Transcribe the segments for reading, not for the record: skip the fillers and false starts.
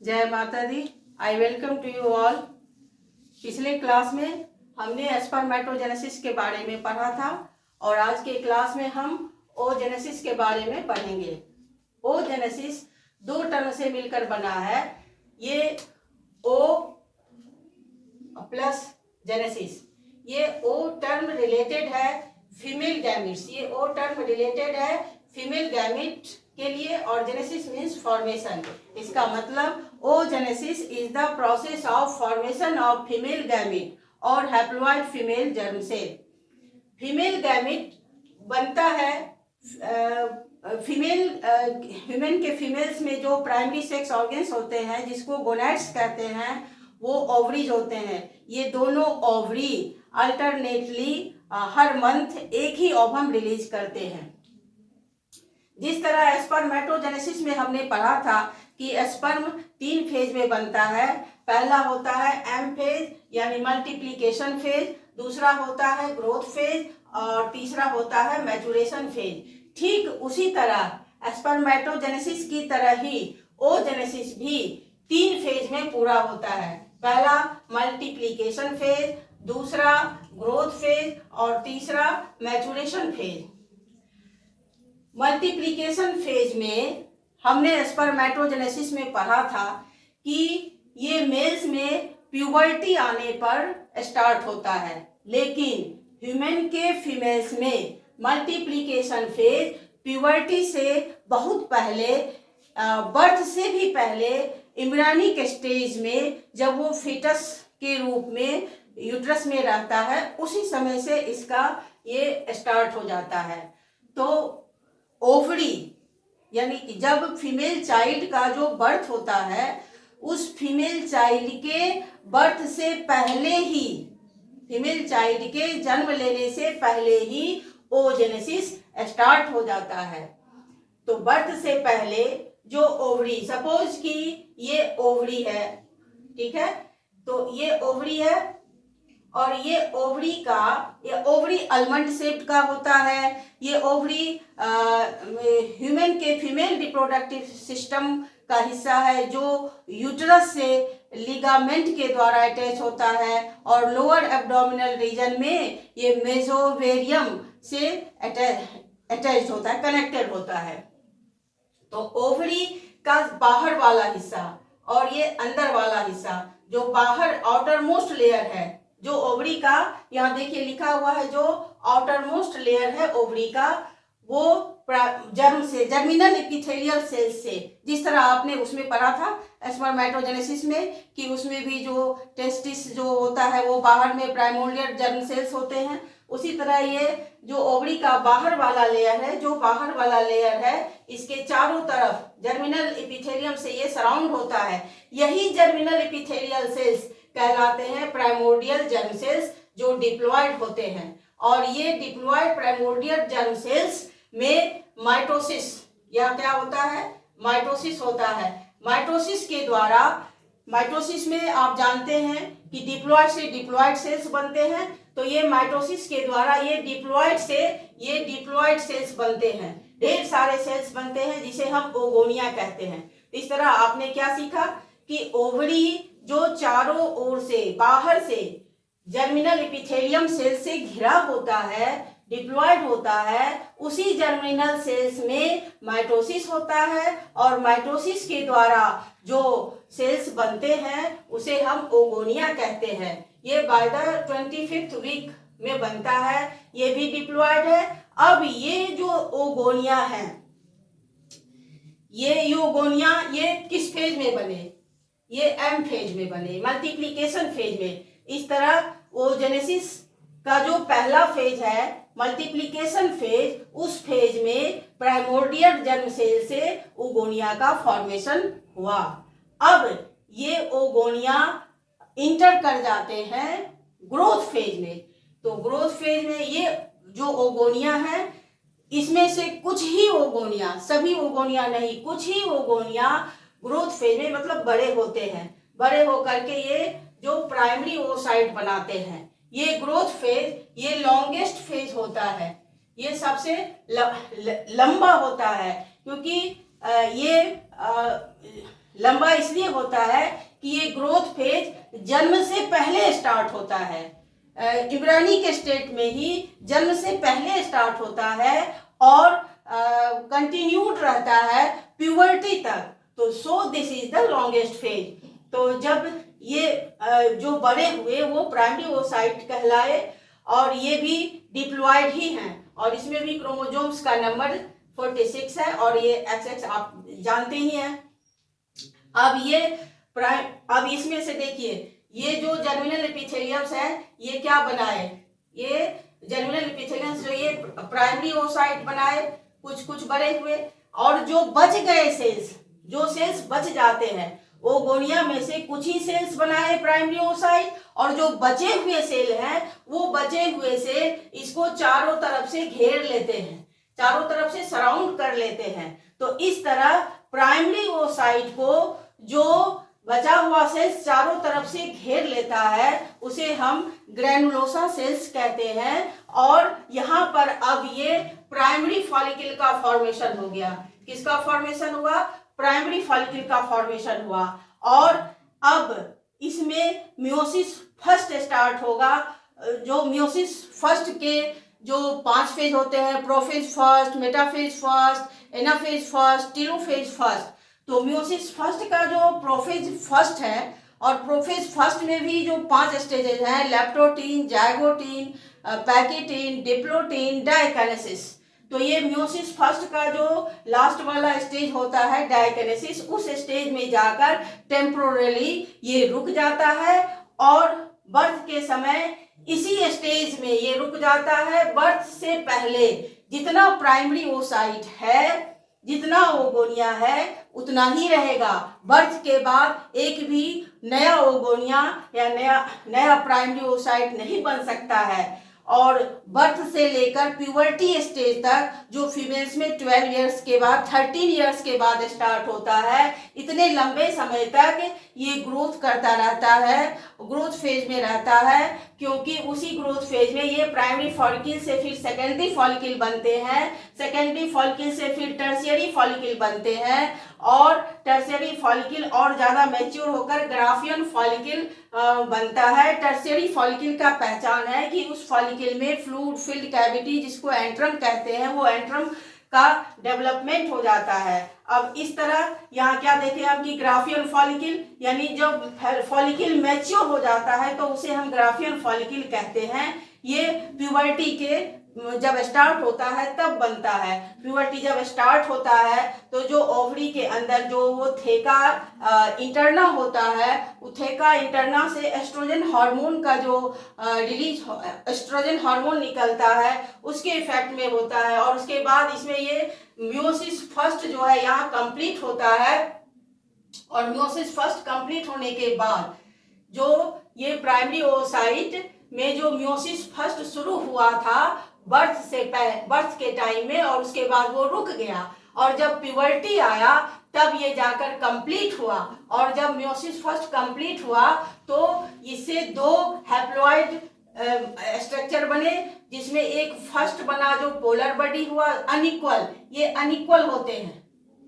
जय माता दी। I welcome to you all. पिछले क्लास में हमने स्पर्मेटोजेनेसिस के बारे में पढ़ा था और आज के क्लास में हम ओजेनेसिस के बारे में पढ़ेंगे। ओजेनेसिस दो टर्म से मिलकर बना है। ये ओ प्लस जेनेसिस, ये ओ टर्म रिलेटेड है फीमेल गैमिट्स, ये ओ टर्म रिलेटेड है फीमेल गैमिट के लिए और जेनेसिस मीन्स फॉर्मेशन। इसका मतलब oogenesis is the process of formation of female gamete और haploid female germ cell. Female gamete बनता है फीमेल ह्यूमन के फीमेल्स में जो प्राइमरी सेक्स ऑर्गन्स होते हैं जिसको गोनैड्स कहते हैं, वो ओवरीज होते हैं। ये दोनों ओवरी अल्टरनेटली हर मंथ एक ही ओवम रिलीज करते हैं। जिस तरह स्पर्मेटोजेनेसिस में हमने पढ़ा था कि स्पर्म 3 फेज में बनता है। पहला होता है एम फेज यानी मल्टीप्लिकेशन फेज, दूसरा होता है ग्रोथ फेज और तीसरा होता है मैचुरेशन फेज। ठीक उसी तरह स्पर्मेटोजेनेसिस की तरह ही ओजेनेसिस भी 3 फेज में पूरा होता है। पहला मल्टीप्लिकेशन फेज, दूसरा ग्रोथ फेज और तीसरा मैचुरेशन फेज। मल्टीप्लिकेशन फेज में हमने स्पर्मेटोजेनेसिस में पढ़ा था कि ये मेल्स में प्यूबर्टी आने पर स्टार्ट होता है, लेकिन ह्यूमन के फीमेल्स में मल्टीप्लिकेशन फेज प्यूबर्टी से बहुत पहले, बर्थ से भी पहले एम्ब्रियोनिक स्टेज में, जब वो फीटस के रूप में यूट्रस में रहता है, उसी समय से इसका ये स्टार्ट हो जाता है। तो ओवरी यानी कि जब फीमेल चाइल्ड का जो बर्थ होता है, उस फीमेल चाइल्ड के बर्थ से पहले ही, फीमेल चाइल्ड के जन्म लेने से पहले ही ओजेनेसिस स्टार्ट हो जाता है। तो बर्थ से पहले जो ओवरी, सपोज कि ये ओवरी है, ठीक है, तो ये ओवरी है और ये ओवरी आलमंड शेप्ड का होता है। ये ओवरी ह्यूमन के फीमेल रिप्रोडक्टिव सिस्टम का हिस्सा है जो यूट्रस से लिगामेंट के द्वारा अटैच होता है और लोअर एब्डोमिनल रीजन में ये मेसोवेरियम से अटैच होता है, कनेक्टेड होता है। तो ओवरी का बाहर वाला हिस्सा और ये अंदर वाला हिस्सा, जो बाहर आउटर मोस्ट लेयर है, जो ओवरी का, यहाँ देखिए लिखा हुआ है, जो आउटर मोस्ट लेयर है ओवरी का, वो जर्म से, जर्मिनल एपिथेलियल सेल्स से, जिस तरह आपने उसमें पढ़ा था स्पर्मेटोजेनेसिस में कि उसमें भी जो टेस्टिस जो होता है वो बाहर में प्राइमोर्डियल जर्म सेल्स होते हैं, उसी तरह ये जो ओवरी का बाहर वाला लेयर है, जो बाहर वाला लेयर है, इसके चारों तरफ जर्मिनल एपिथेलियम से ये सराउंड होता है। यही जर्मिनल एपिथेलियल सेल्स कहलाते हैं प्राइमोर्डियल जर्म सेल्स, जो डिप्लॉयड होते हैं। और ये डिप्लॉयड प्राइमोर्डियल जर्म सेल्स में माइटोसिस या क्या होता है, माइटोसिस होता है। माइटोसिस के द्वारा, माइटोसिस में आप जानते हैं कि डिप्लॉयड से डिप्लॉयड सेल्स बनते हैं, तो ये माइटोसिस के द्वारा ये डिप्लॉयड से ये डिप्लॉयड सेल्स बनते हैं, ढेर सारे सेल्स बनते हैं जिसे हम ओगोनिया कहते हैं। इस तरह आपने क्या सीखा कि ओवरी जो चारों ओर से, बाहर से जर्मिनल एपिथेलियम सेल से घिरा होता है, डिप्लॉयड होता है, उसी जर्मिनल सेल्स में माइटोसिस होता है और माइटोसिस के द्वारा जो सेल्स बनते हैं उसे हम ओगोनिया कहते हैं। ये बाय द 25th वीक में बनता है, ये भी डिप्लॉयड है। अब ये जो ओगोनिया है, ये ओगोनिया ये किस फेज में बने, ये एम फेज में बने, मल्टीप्लिकेशन फेज में। इस तरह ओजेनेसिस का जो पहला फेज है मल्टीप्लिकेशन फेज, उस फेज में प्राइमोर्डियल जर्म सेल से ओगोनिया का फॉर्मेशन हुआ। अब ये ओगोनिया इंटर कर जाते हैं ग्रोथ फेज में। तो ग्रोथ फेज में ये जो ओगोनिया है, इसमें से कुछ ही ओगोनिया, सभी ओगोनिया नहीं, कुछ ही ओगोनिया ग्रोथ फेज में मतलब बड़े होते हैं। बड़े होकर के ये जो प्राइमरी ओसाइट बनाते हैं। ये ग्रोथ फेज ये लॉन्गेस्ट फेज होता है, ये सबसे लंबा होता है, क्योंकि ये लंबा इसलिए होता है कि ये ग्रोथ फेज जन्म से पहले स्टार्ट होता है, इम्ब्रायनिक स्टेट में ही जन्म से पहले स्टार्ट होता है और कंटिन्यूड रहता है प्यूबर्टी तक। तो so this is the longest phase. तो जब ये जो बड़े हुए वो प्राइमरी ओसाइट कहलाए और ये भी डिप्लॉयड ही हैं और इसमें भी क्रोमोसोम्स का नंबर 46 है और ये XX आप जानते ही हैं। अब इसमें से देखिए ये जो जर्मिनल एपिथेलियम्स है ये क्या बनाए, ये जर्मिनल एपिथेलियम्स जो ये प्राइमरी ओसाइट बनाए, कुछ बड़े हुए और जो बच गए सेल्स, जो सेल्स बच जाते हैं ओगोनिया में से कुछ ही सेल्स बनाए प्राइमरी ओसाइट और जो बचे हुए सेल हैं वो बचे हुए सेल इसको चारों तरफ से घेर लेते हैं, चारों तरफ से सराउंड कर लेते हैं। तो इस तरह प्राइमरी ओसाइट को जो बचा हुआ सेल्स चारों तरफ से घेर लेता है उसे हम ग्रैनुलोसा सेल्स कहते हैं। और यहाँ पर अब ये प्राइमरी फॉलिकल का फॉर्मेशन हो गया। किसका फॉर्मेशन हुआ? प्राइमरी फॉलिकल का फॉर्मेशन हुआ और अब इसमें मियोसिस फर्स्ट स्टार्ट होगा। जो मियोसिस फर्स्ट के जो 5 फेज होते हैं, prophase first, metaphase first, anaphase first, telophase first. तो मियोसिस फर्स्ट का जो प्रोफेज फर्स्ट है और प्रोफेज फर्स्ट में भी जो 5 स्टेजेस हैं, leptotene, zygotene, pachytene, diplotene, diakinesis. तो ये मियोसिस फर्स्ट का जो लास्ट वाला स्टेज होता है डाइकाइनेसिस, उस स्टेज में जाकर टेम्पोरली ये रुक जाता है और बर्थ के समय इसी स्टेज में ये रुक जाता है। बर्थ से पहले जितना प्राइमरी ओसाइट है, जितना ओगोनिया है उतना ही रहेगा। बर्थ के बाद एक भी नया ओगोनिया या नया प्राइमरी ओसाइट नहीं बन सकता है। और बर्थ से लेकर प्यूबर्टी स्टेज तक जो फीमेल्स में 12 इयर्स के बाद, 13 इयर्स के बाद स्टार्ट होता है, इतने लंबे समय तक ये ग्रोथ करता रहता है, ग्रोथ फेज में रहता है। क्योंकि उसी ग्रोथ फेज में ये प्राइमरी फॉलिकल से फिर सेकेंडरी फॉलिकल बनते हैं, सेकेंडरी फॉलिकल से फिर टर्शियरी फॉलिकल बनते हैं और टर्शियरी फॉलिकल और ज़्यादा मैच्योर होकर ग्राफियन फॉलिकल बनता है। टर्शियरी फॉलिकल का पहचान है कि उस फॉलिकल में फ्लूइड फिल्ड कैविटी जिसको एंट्रम कहते हैं, वो एंट्रम का डेवलपमेंट हो जाता है। अब इस तरह यहाँ क्या देखें हम कि ग्राफियन फॉलिकल यानी जब फॉलिकल मैच्योर हो जाता है तो उसे हम ग्राफियन फॉलिकल कहते हैं। ये प्यूबर्टी के जब स्टार्ट होता है तब बनता है। प्यूबर्टी जब स्टार्ट होता है तो जो ओवरी के अंदर जो वो थेका इंटरना होता है, वो थेका इंटरना से एस्ट्रोजन हार्मोन का जो रिलीज एस्ट्रोजन हार्मोन निकलता है उसके इफेक्ट में होता है और उसके बाद इसमें ये मियोसिस फर्स्ट जो है यहाँ कंप्लीट होता है। और मियोसिस फर्स्ट कंप्लीट होने के बाद जो ये प्राइमरी ओसाइट में जो मियोसिस फर्स्ट शुरू हुआ था बर्थ से पहले, बर्थ के टाइम में, और उसके बाद वो रुक गया और जब प्यूबर्टी आया तब ये जाकर कंप्लीट हुआ। और जब मियोसिस फर्स्ट कंप्लीट हुआ तो इससे 2 हैप्लॉइड स्ट्रक्चर बने जिसमें एक फर्स्ट बना जो पोलर बॉडी हुआ अनइक्वल। ये अनइक्वल होते हैं,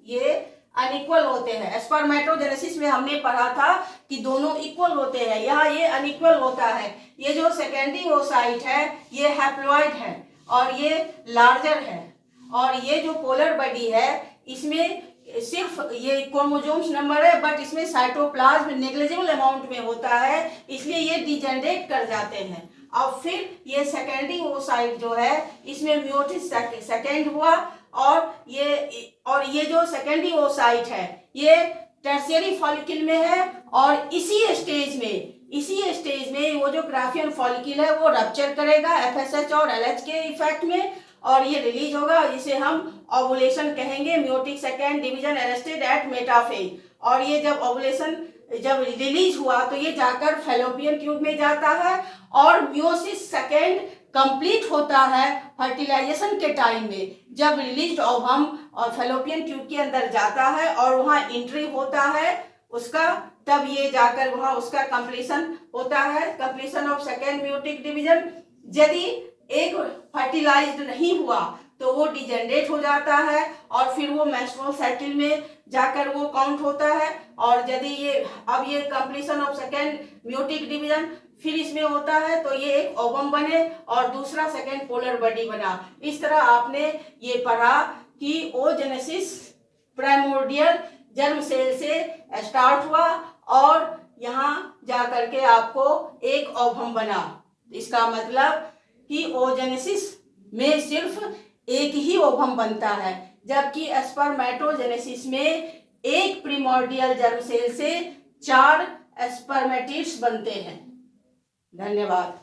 ये अनइक्वल होते हैं। स्पर्मेटोजेनेसिस में हमने पढ़ा था कि दोनों इक्वल होते हैं, यहाँ ये अनइक्वल होता है। ये जो सेकेंडरी ओसाइट है ये हैप्लॉइड है और ये लार्जर है और ये जो पोलर बॉडी है इसमें सिर्फ ये क्रोमोसोम्स नंबर है बट इसमें साइटोप्लाज्म नेग्लिजिबल अमाउंट में होता है, इसलिए ये डिजेनरेट कर जाते हैं। अब फिर ये सेकेंडरी ओसाइट जो है इसमें मियोसिस सेकेंड हुआ और ये जो सेकेंडरी ओसाइट है ये टर्शियरी फॉलिकल में है और इसी स्टेज में वो जो ग्राफियन फॉलिकल है वो रप्चर करेगा FSH और LH के इफेक्ट में और ये रिलीज होगा, जिसे हम ओवुलेशन कहेंगे। Meiotic second division arrested at metaphase. और ये जब ओवुलेशन जब रिलीज हुआ तो ये जाकर फैलोपियन ट्यूब में जाता है और मियोसिस सेकेंड कंप्लीट होता है फर्टिलाइजेशन के टाइम में, जब रिलीज ओवम और फैलोपियन ट्यूब के अंदर जाता है और वहाँ एंट्री होता है उसका, तब ये जाकर वहाँ उसका कंप्लीशन होता है, completion of second meiotic division. यदि एक फर्टिलाइज्ड नहीं हुआ तो वो डिजेनरेट हो जाता है और फिर वो मेंस्ट्रुअल साइकिल में जाकर वो काउंट होता है। और यदि ये completion of second meiotic division फिर इसमें होता है तो ये एक ओवम बने और दूसरा सेकेंड पोलर बॉडी बना। इस तरह आपने ये पढ़ा कि ओजेनेसिस प्राइमोर्डियल जर्म सेल से स्टार्ट हुआ और यहाँ जाकर के आपको एक ओवम बना। इसका मतलब कि ओजेनेसिस में सिर्फ एक ही ओवम बनता है, जबकि स्पर्मेटोजेनेसिस में एक प्रिमोर्डियल जर्म सेल से 4 स्पर्मेटिड्स बनते हैं। धन्यवाद।